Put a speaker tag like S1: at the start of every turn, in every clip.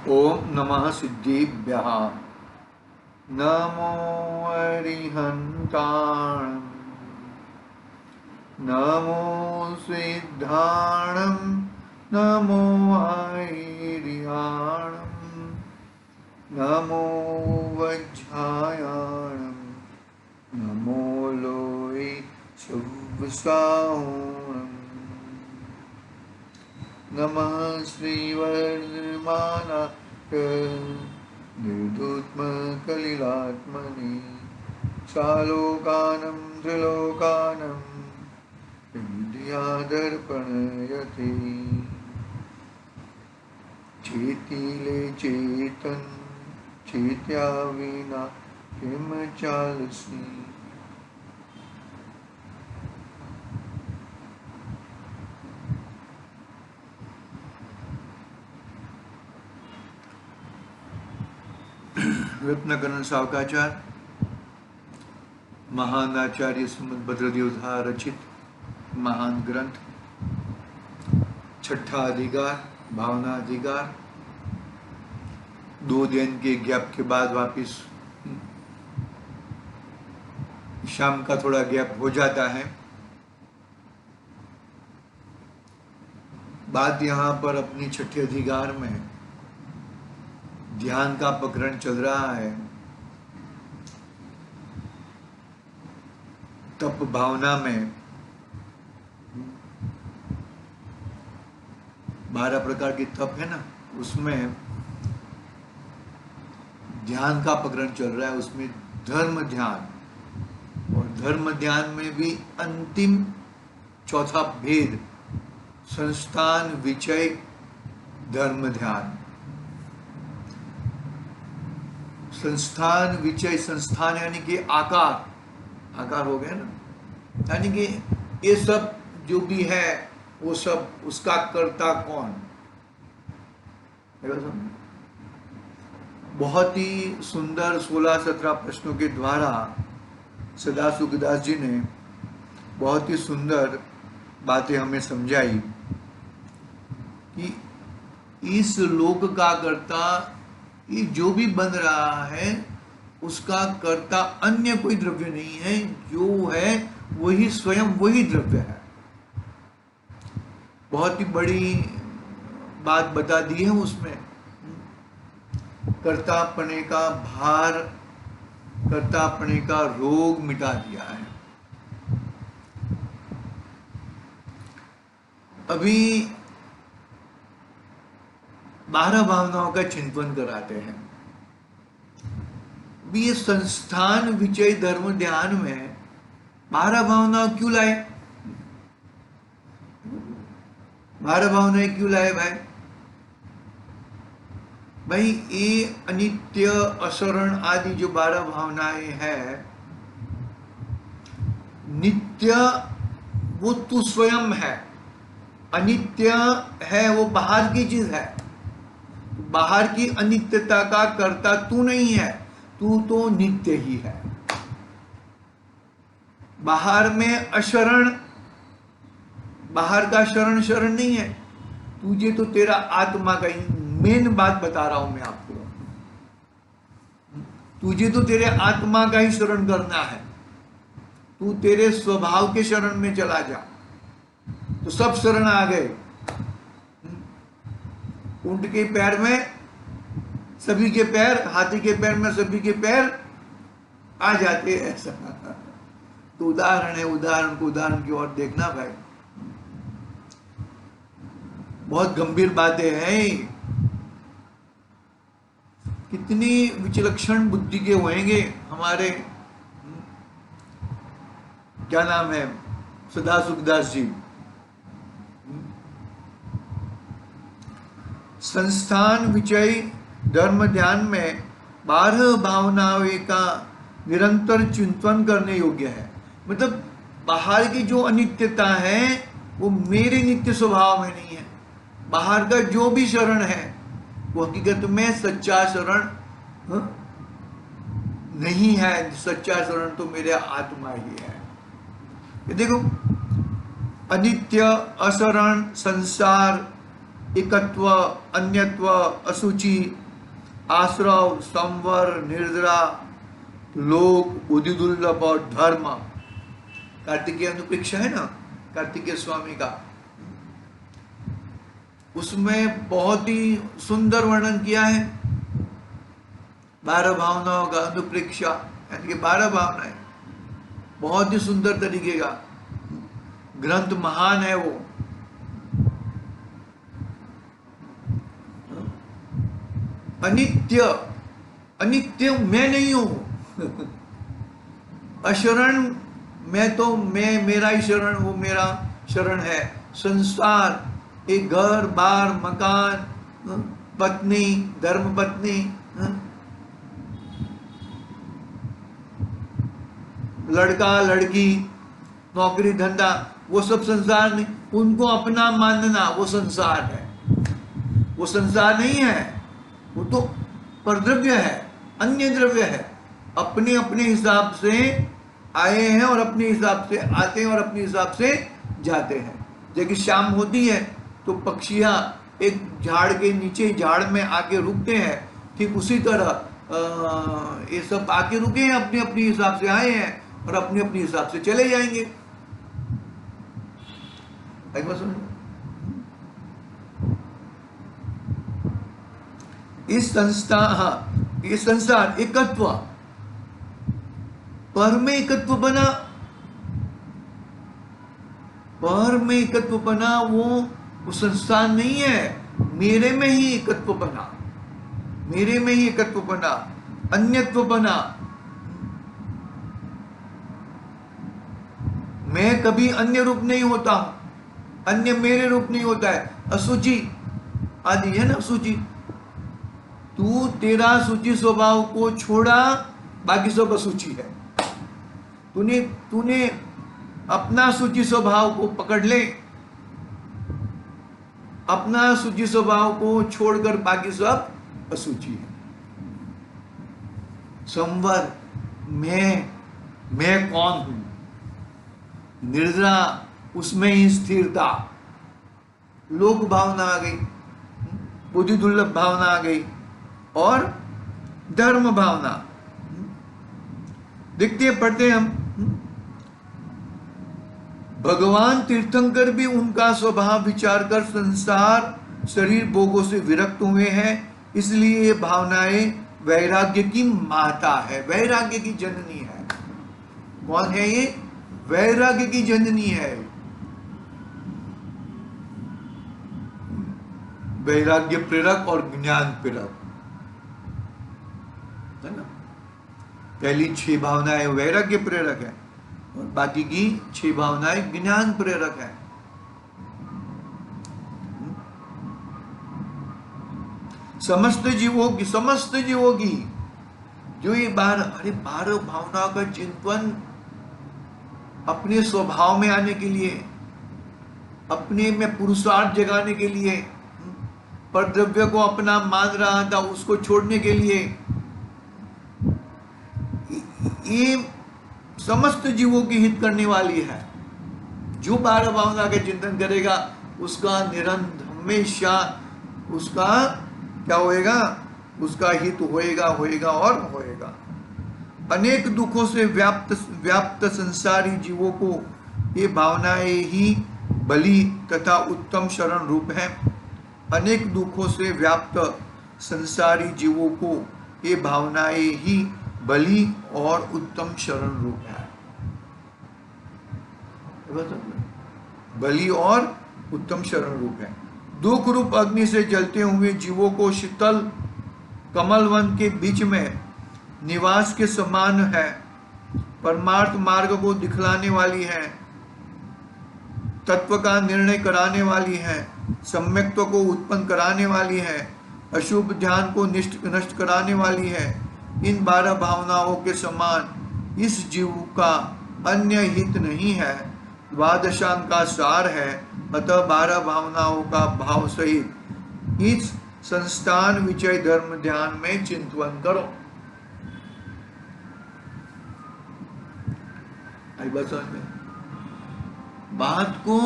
S1: ओम नमः सिद्धिभ्यः। नमो अरिहन्ताणं। नमो सिद्धाणं। नमो ऐर्याणं। नमो वज्रायाणं। नमो लोये शुभसाहुणम्। नमः श्रीवर्धमानाय निर्धूत्मकलिलात्मने सालोकानं त्रिलोकानं विद्यादर्पणयते। चेतिले चेतन चेत्या विना किम चालसी। रत्नकरण सावकाचार महान आचार्य श्रीमद भद्रदेवधा रचित महान ग्रंथ, छठा अधिकार भावना अधिकार। 2 दिन के गैप के बाद वापिस शाम का थोड़ा गैप हो जाता है। बात यहाँ पर अपनी छठे अधिकार में ध्यान का प्रकरण चल रहा है। तप भावना में 12 प्रकार की तप है ना, उसमें ध्यान का प्रकरण चल रहा है। उसमें धर्म ध्यान, और धर्म ध्यान में भी अंतिम चौथा भेद संस्थान विचय धर्म ध्यान। संस्थान विचय, संस्थान यानी कि आकार हो गया ना, यानी कि ये सब जो भी है वो सब उसका कर्ता कौन। बहुत ही सुंदर 16-17 प्रश्नों के द्वारा सदा सुखदास जी ने बहुत ही सुंदर बातें हमें समझाई कि इस लोक का कर्ता, ये जो भी बन रहा है उसका कर्ता अन्य कोई द्रव्य नहीं है, जो है वही स्वयं वही द्रव्य है। बहुत ही बड़ी बात बता दी है उसमें। कर्तापने का भार, कर्तापने का रोग मिटा दिया है। अभी 12 भावनाओं का चिंतन कराते हैं। भी ये संस्थान विचय धर्म ध्यान में 12 भावनाएं क्यों लाए? 12 भावनाएं क्यों लाए भाई? भाई ये अनित्य असरण आदि जो 12 भावनाएं हैं, नित्य वो तू स्वयं है, अनित्य है वो बाहर की चीज है। बाहर की अनित्यता का कर्ता तू नहीं है, तू तो नित्य ही है। बाहर में अशरण, बाहर का शरण नहीं है, तुझे तो तेरा आत्मा का ही मेन बात बता रहा हूं मैं आपको। तुझे तो तेरे आत्मा का ही शरण करना है। तू तेरे स्वभाव के शरण में चला जा तो सब शरण आ गए। ऊंट के पैर में सभी के पैर, हाथी के पैर में सभी के पैर आ जाते हैं, ऐसा तो उदाहरण है। उदाहरण को उदाहरण की ओर देखना भाई, बहुत गंभीर बातें हैं। कितनी विचलक्षण बुद्धि के होंगे हमारे, क्या नाम है, सदा सुखदास जी। संस्थान विचय धर्म ध्यान में 12 भावनाओं का निरंतर चिंतन करने योग्य है। मतलब बाहर की जो अनित्यता है वो मेरे नित्य स्वभाव में नहीं है। बाहर का जो भी शरण है वो हकीकत में सच्चा शरण नहीं है। सच्चा शरण तो मेरे आत्मा ही है। ये देखो, अनित्य, अशरण, संसार, एकत्व, अन्यत्व, अशुचि, आश्रव, संवर, निर्जरा, लोक, बुद्धि दुर्लभ और धर्म। कार्तिकेय अनुप्रेक्षा है ना कार्तिकेय स्वामी का, उसमें बहुत ही सुंदर वर्णन किया है 12 भावनाओं का अनुप्रेक्षा, यानी कि 12 भावनाएं, बहुत ही सुंदर तरीके का ग्रंथ, महान है वो। अनित्य, अनित्य मैं नहीं हूं अशरण, मैं तो मैं, मेरा ही शरण, वो मेरा शरण है। संसार, एक घर बार मकान, पत्नी, धर्म पत्नी, लड़का लड़की, नौकरी धंधा, वो सब संसार नहीं, उनको अपना मानना वो संसार है। वो संसार नहीं है, वो तो परद्रव्य है, अन्य द्रव्य है। अपने अपने हिसाब से आए हैं और अपने हिसाब से आते हैं और अपने हिसाब से जाते हैं। जैसे शाम होती है तो पक्षियां एक झाड़ के नीचे, झाड़ में आके रुकते हैं, ठीक उसी तरह ये सब आके रुके हैं, अपने अपने हिसाब से आए हैं और अपने अपने हिसाब से चले जाएंगे। इस संसार एकत्व, पर में एकत्व बना, पर में एकत्व बना, वो संसार नहीं है, मेरे में ही एकत्व बना, मेरे में ही एकत्व बना, अन्यत्व बना। मैं कभी अन्य रूप नहीं होता हूं, अन्य मेरे रूप नहीं होता है। असुचि आदि है ना, असुचि, तू तेरा सूची स्वभाव को छोड़ा, बाकी सब असूचि है। तूने अपना सूची स्वभाव को पकड़ ले, अपना सूची स्वभाव को छोड़कर बाकी सब असूचि है। संवर, मैं कौन हूं, निर्जरा, उसमें ही स्थिरता, लोक भावना आ गई, बुद्धि दुर्लभ भावना आ गई, और धर्म भावना। देखते हैं, पढ़ते हैं हम, भगवान तीर्थंकर भी उनका स्वभाव विचार कर संसार शरीर भोगों से विरक्त हुए हैं, इसलिए ये भावनाएं वैराग्य की माता है, वैराग्य की जननी है। कौन है ये? वैराग्य की जननी है। वैराग्य प्रेरक और ज्ञान प्रेरक है ना। पहली 6 भावनाएं वैराग्य प्रेरक है और बाकी की 6 भावनाएं ज्ञान प्रेरक है। समस्त जीवों की जो ये 12 भावनाओं का चिंतन अपने स्वभाव में आने के लिए, अपने में पुरुषार्थ जगाने के लिए, पर द्रव्य को अपना मान रहा था उसको छोड़ने के लिए, ये समस्त जीवों की हित करने वाली है। जो 12 भावना का चिंतन करेगा उसका निरंतर हमेशा उसका क्या होएगा? उसका हित होएगा और होएगा। अनेक दुखों से व्याप्त संसारी जीवों को ये भावनाएं ही बलि तथा उत्तम शरण रूप है। अनेक दुखों से व्याप्त संसारी जीवों को ये भावनाएं ही बलि और उत्तम शरण रूप है। बलि और उत्तम शरण रूप है। दुख रूप अग्नि से जलते हुए जीवों को शीतल कमल वन के बीच में निवास के समान है। परमार्थ मार्ग को दिखलाने वाली है, तत्व का निर्णय कराने वाली है, सम्यक्त्व को उत्पन्न कराने वाली है, अशुभ ध्यान को नष्ट कराने वाली है। इन 12 भावनाओं के समान इस जीव का अन्य हित नहीं है, द्वादशांग का सार है। अतः 12 भावनाओं का भाव सहित इस संस्थान विचय धर्म ध्यान में चिंतन करो। बात को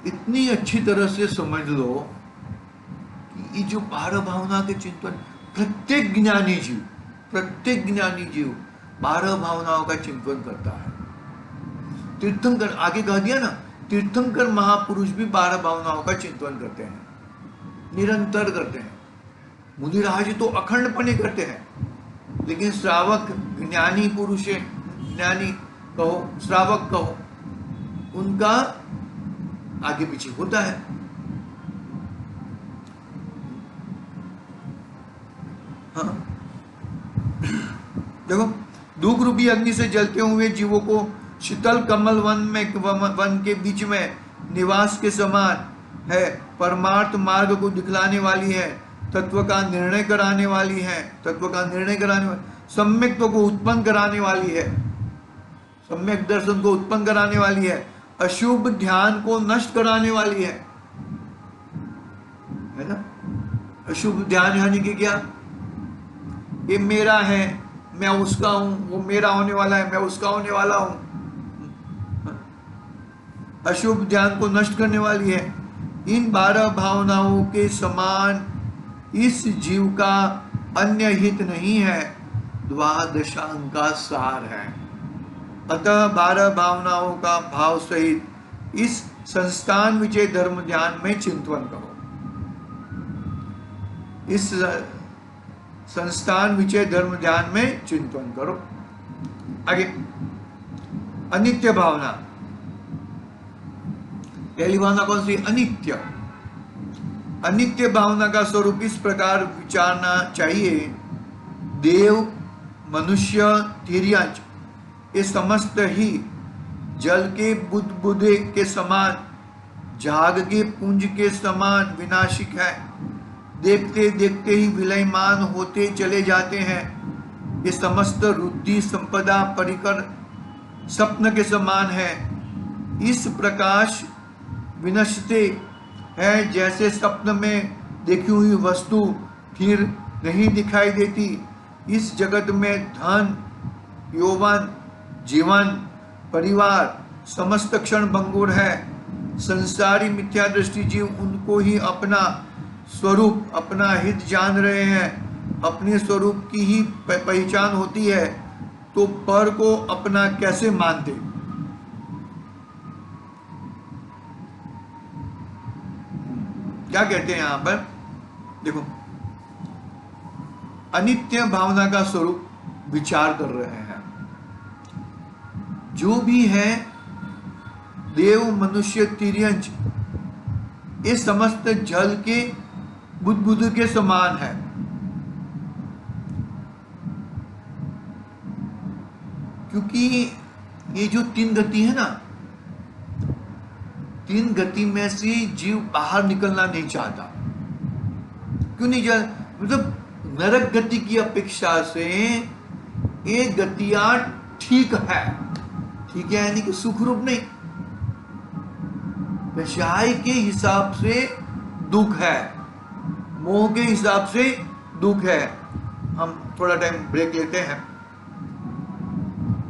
S1: इतनी अच्छी तरह से समझ लो कि ये जो 12 भावना के चिंतन, प्रत्येक ज्ञानी जीव 12 भावनाओं का चिंतन करता है। तीर्थंकर, आगे कह दिया ना, तीर्थंकर महापुरुष भी 12 भावनाओं का चिंतन करते हैं, निरंतर करते हैं। मुनिराज तो अखंडपणे करते हैं, लेकिन श्रावक, ज्ञानी पुरुष, ज्ञानी कहो, श्रावक कहो, उनका आगे पीछे होता है। हाँ, देखो, दुख रूपी अग्नि से जलते हुए जीवों को शीतल कमल वन के बीच में निवास के समान है। परमार्थ मार्ग को दिखलाने वाली है, तत्व का निर्णय कराने वाली है, सम्यक्त्व को उत्पन्न कराने वाली है, सम्यक दर्शन को उत्पन्न कराने वाली है, अशुभ ध्यान को नष्ट कराने वाली है ना। अशुभ ध्यान यानी कि क्या? ये मेरा है, मैं उसका हूं, वो मेरा होने वाला है, मैं उसका होने वाला हूं। अशुभ ध्यान को नष्ट करने वाली है। इन 12 भावनाओं के समान इस जीव का अन्य हित नहीं है, द्वादशांग का सार है। अतः 12 भावनाओं का भाव सहित इस संस्थान विजय धर्म ध्यान में चिंतन करो। इस संस्थान विजय धर्म ध्यान में चिंतन करो। आगे, अनित्य भावना। पहली भावना कौन सी? अनित्य। अनित्य भावना का स्वरूप इस प्रकार विचारना चाहिए। देव, मनुष्य, तिर्यंच ये समस्त ही जल के बुदबुदे के समान, झाग के पुंज के समान विनाशिक है। देखते देखते ही विलयमान होते चले जाते हैं। ये समस्त रुद्धि संपदा परिकर स्वप्न के समान है। इस प्रकाश विनश्यते है, जैसे स्वप्न में देखी हुई वस्तु फिर नहीं दिखाई देती। इस जगत में धन, यौवन, जीवन, परिवार समस्त क्षण भंगुर है। संसारी मिथ्या दृष्टि जीव उनको ही अपना स्वरूप, अपना हित जान रहे हैं। अपने स्वरूप की ही पहचान होती है तो पर को अपना कैसे मानते? क्या कहते हैं यहां पर? देखो, अनित्य भावना का स्वरूप विचार कर रहे हैं। जो भी है, देव, मनुष्य, तिर्यंच ये समस्त जल के बुदबुद के समान है। क्योंकि ये जो 3 गति है ना, 3 गति में से जीव बाहर निकलना नहीं चाहता। क्यों नहीं चाहता? मतलब नरक गति की अपेक्षा से ये गतियां ठीक है। ठीक है यानी कि सुखरूप नहीं, विषय के हिसाब से दुख है, मोह के हिसाब से दुख है। हम थोड़ा टाइम ब्रेक लेते हैं।